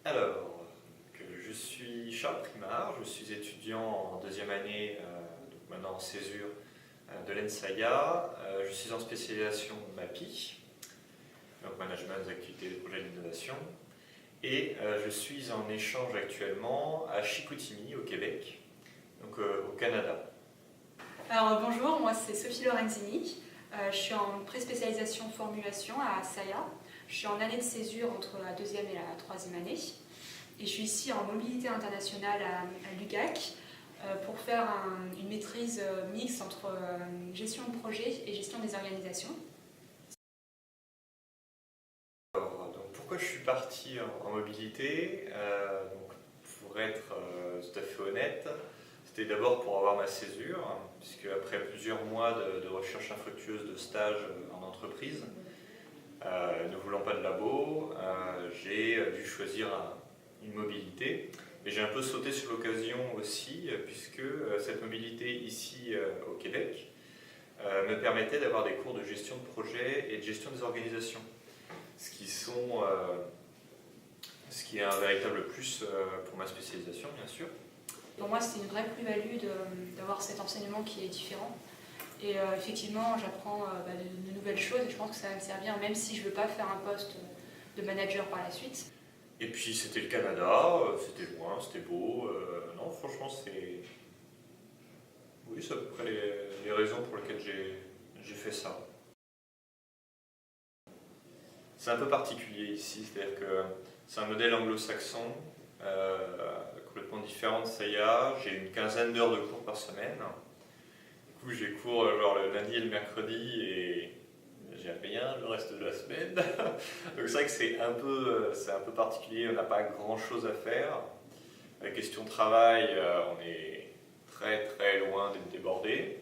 Alors, je suis Charles Primard, je suis étudiant en deuxième année, donc maintenant en césure de l'ENSAIA. Je suis en spécialisation MAPI, donc Management des activités et des projets d'innovation. Et je suis en échange actuellement à Chicoutimi, au Québec, donc au Canada. Alors bonjour, moi c'est Sophie Lorenzini. Je suis en pré-spécialisation formulation à SAIA. Je suis en année de césure entre la deuxième et la troisième année. Et je suis ici en mobilité internationale à l'UQAC pour faire une maîtrise mixte entre gestion de projet et gestion des organisations. Alors, donc, pourquoi je suis parti en mobilité donc, pour être tout à fait honnête, c'était d'abord pour avoir ma césure, puisque après plusieurs mois de recherche infructueuse de stage en entreprise, ne voulant pas de labo, j'ai dû choisir une mobilité. Et j'ai un peu sauté sur l'occasion aussi, puisque cette mobilité ici au Québec me permettait d'avoir des cours de gestion de projet et de gestion des organisations, ce qui est un véritable plus pour ma spécialisation, bien sûr. Pour moi, c'est une vraie plus-value d'avoir cet enseignement qui est différent. Et effectivement, j'apprends de nouvelles choses et je pense que ça va me servir, même si je ne veux pas faire un poste de manager par la suite. Et puis c'était le Canada, c'était loin, c'était beau. Non, franchement, c'est... Oui, c'est à peu près les raisons pour lesquelles j'ai fait ça. C'est un peu particulier ici, c'est-à-dire que c'est un modèle anglo-saxon, complètement différent de SAIA. J'ai une quinzaine d'heures de cours par semaine. Du coup, j'ai cours genre, le lundi et le mercredi et j'ai rien le reste de la semaine. Donc c'est vrai que c'est un peu particulier, on n'a pas grand-chose à faire. La question travail, on est très loin d'être débordé.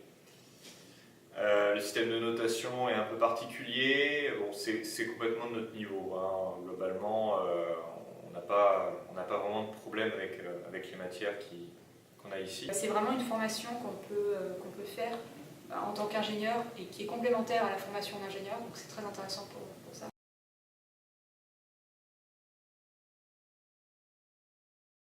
Le système de notation est un peu particulier, bon, c'est complètement de notre niveau. Hein. Globalement, on n'a pas vraiment de problème avec les matières qu'on a ici. C'est vraiment une formation qu'on peut faire en tant qu'ingénieur et qui est complémentaire à la formation d'ingénieur, donc c'est très intéressant pour ça.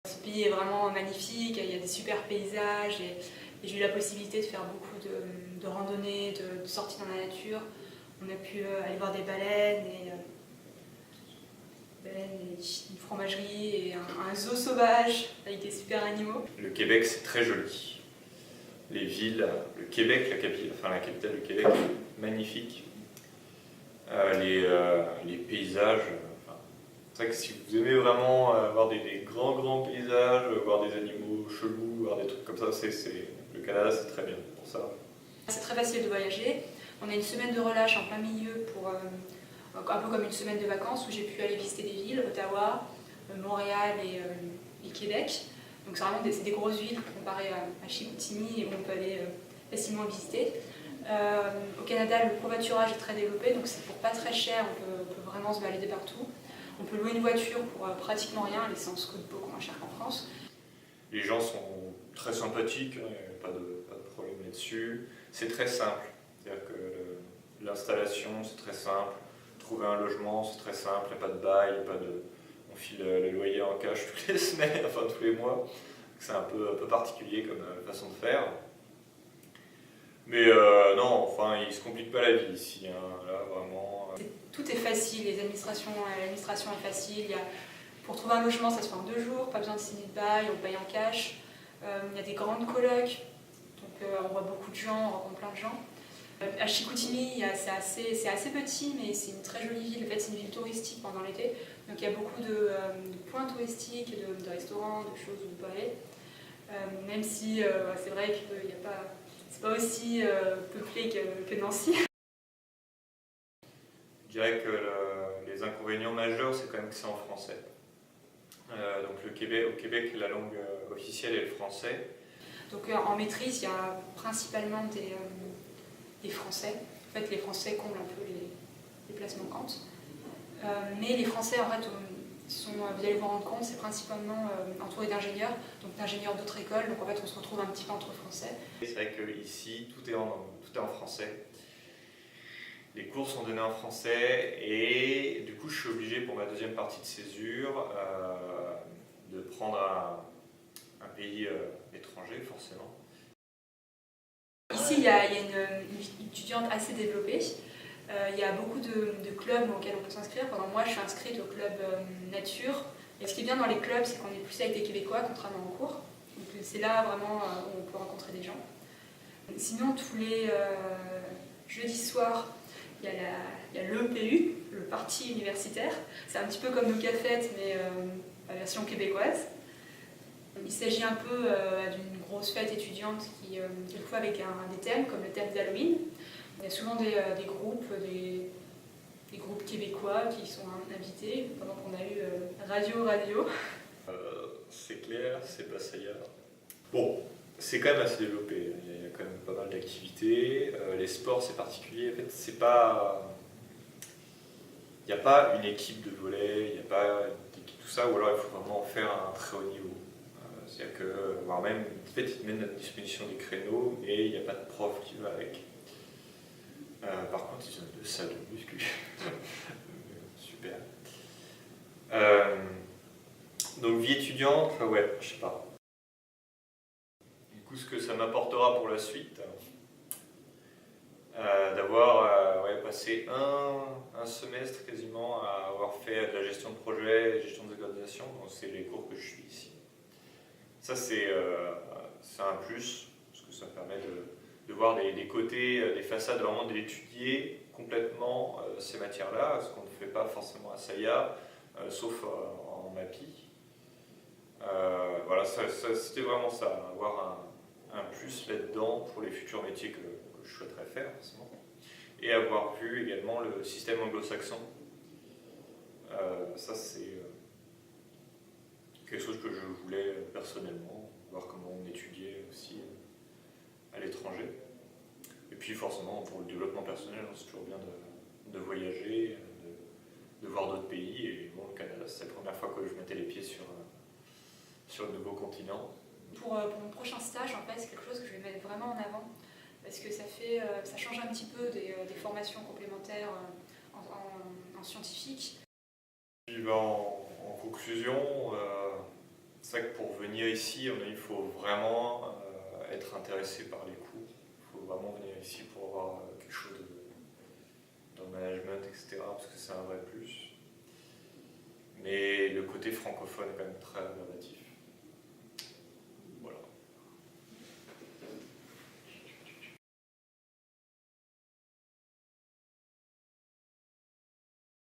Ce pays est vraiment magnifique, il y a des super paysages et j'ai eu la possibilité de faire beaucoup de randonnées, de sorties dans la nature. On a pu aller voir des baleines et une fromagerie et un zoo sauvage avec des super animaux. Le Québec, c'est très joli. Les villes, le Québec, la capitale du Québec, est magnifique. Les paysages, c'est vrai que si vous aimez vraiment voir des grands paysages, voir des animaux chelous, voir des trucs comme ça, le Canada c'est très bien pour ça. C'est très facile de voyager. On a une semaine de relâche en plein milieu pour un peu comme une semaine de vacances où j'ai pu aller visiter des villes, Ottawa, Montréal et Québec. Donc c'est vraiment des grosses villes comparées à Chicoutimi et où on peut aller facilement visiter. Au Canada, le covoiturage est très développé, donc c'est pour pas très cher, on peut vraiment se balader partout. On peut louer une voiture pour pratiquement rien, l'essence coûte beaucoup moins cher qu'en France. Les gens sont très sympathiques, il n'y a pas de problème là-dessus. C'est très simple, c'est-à-dire que l'installation c'est très simple, trouver un logement c'est très simple, il n'y a pas de bail, on file le loyer en cash toutes les semaines, enfin tous les mois. C'est un peu particulier comme façon de faire. Mais non, enfin, il ne se complique pas la vie ici, hein, là vraiment. Tout est facile, l'administration est facile. Pour trouver un logement, ça se fait en 2 jours, pas besoin de signer de bail, on paye en cash. Il y a des grandes colocs, donc on voit beaucoup de gens, on rencontre plein de gens. À Chicoutimi, c'est assez petit, mais c'est une très jolie ville. En fait, c'est une ville touristique pendant l'été, donc il y a beaucoup de points touristiques, de restaurants, de choses où on peut aller. Même si c'est vrai que c'est pas aussi peuplé que Nancy. Je dirais que les inconvénients majeurs, c'est quand même que c'est en français. Donc au Québec, la langue officielle est le français. Donc en maîtrise, il y a principalement des Français. En fait, les Français comblent un peu les places manquantes. Mais les Français, en fait, vous allez vous rendre compte, c'est principalement entouré d'ingénieurs, donc d'ingénieurs d'autres écoles. Donc en fait, on se retrouve un petit peu entre Français. C'est vrai qu'ici, tout est en français. Les cours sont donnés en français et du coup je suis obligé pour ma deuxième partie de césure de prendre un pays étranger forcément. Ici il y a une étudiante assez développée. Il y a beaucoup de clubs auxquels on peut s'inscrire. Pendant moi je suis inscrite au club nature. Et ce qui est bien dans les clubs c'est qu'on est plus avec des Québécois contrairement en cours. Donc c'est là vraiment où on peut rencontrer des gens. Sinon tous les jeudis soirs, il y a l'EPU, le parti universitaire. C'est un petit peu comme nos cafettes, mais la version québécoise. Il s'agit un peu d'une grosse fête étudiante qui, quelquefois avec des thèmes, comme le thème d'Halloween. Il y a souvent des groupes, des groupes québécois qui sont invités, pendant qu'on a eu Radio. C'est clair, c'est pas ça y a. Bon, c'est quand même assez développé, il y a quand même pas mal d'activités. Les sports c'est particulier, en fait c'est pas... Il n'y a pas une équipe de volley, il n'y a pas tout ça, ou alors il faut vraiment faire un très haut niveau. C'est-à-dire que, voire même, en fait, ils te mettent à disposition des créneaux, mais il n'y a pas de prof qui va avec. Par contre, ils ont 2 salles de muscu. Super. Donc, vie étudiante, ouais, je sais pas. Du coup, ce que ça m'apportera pour la suite, d'avoir passé un semestre quasiment à avoir fait de la gestion de projet, gestion des organisations, c'est les cours que je suis ici. Ça c'est un plus, parce que ça permet de voir des côtés, des façades, vraiment d'étudier complètement ces matières-là, ce qu'on ne fait pas forcément à SAIA, sauf en MAPI. Voilà, c'était vraiment ça, avoir un plus là-dedans pour les futurs métiers que je souhaiterais faire, forcément. Et avoir vu également le système anglo-saxon. Ça, c'est quelque chose que je voulais personnellement, voir comment on étudiait aussi à l'étranger. Et puis forcément, pour le développement personnel, c'est toujours bien de voyager, de voir d'autres pays. Et bon, le Canada, c'est la première fois que je mettais les pieds sur un nouveau continent. Pour mon prochain stage, en fait, c'est quelque chose que je vais mettre vraiment en avant. Parce que ça change un petit peu des formations complémentaires en scientifique. Puis en conclusion, c'est vrai que pour venir ici, il faut vraiment être intéressé par les cours. Il faut vraiment venir ici pour avoir quelque chose dans le management, etc. Parce que c'est un vrai plus. Mais le côté francophone est quand même très relatif.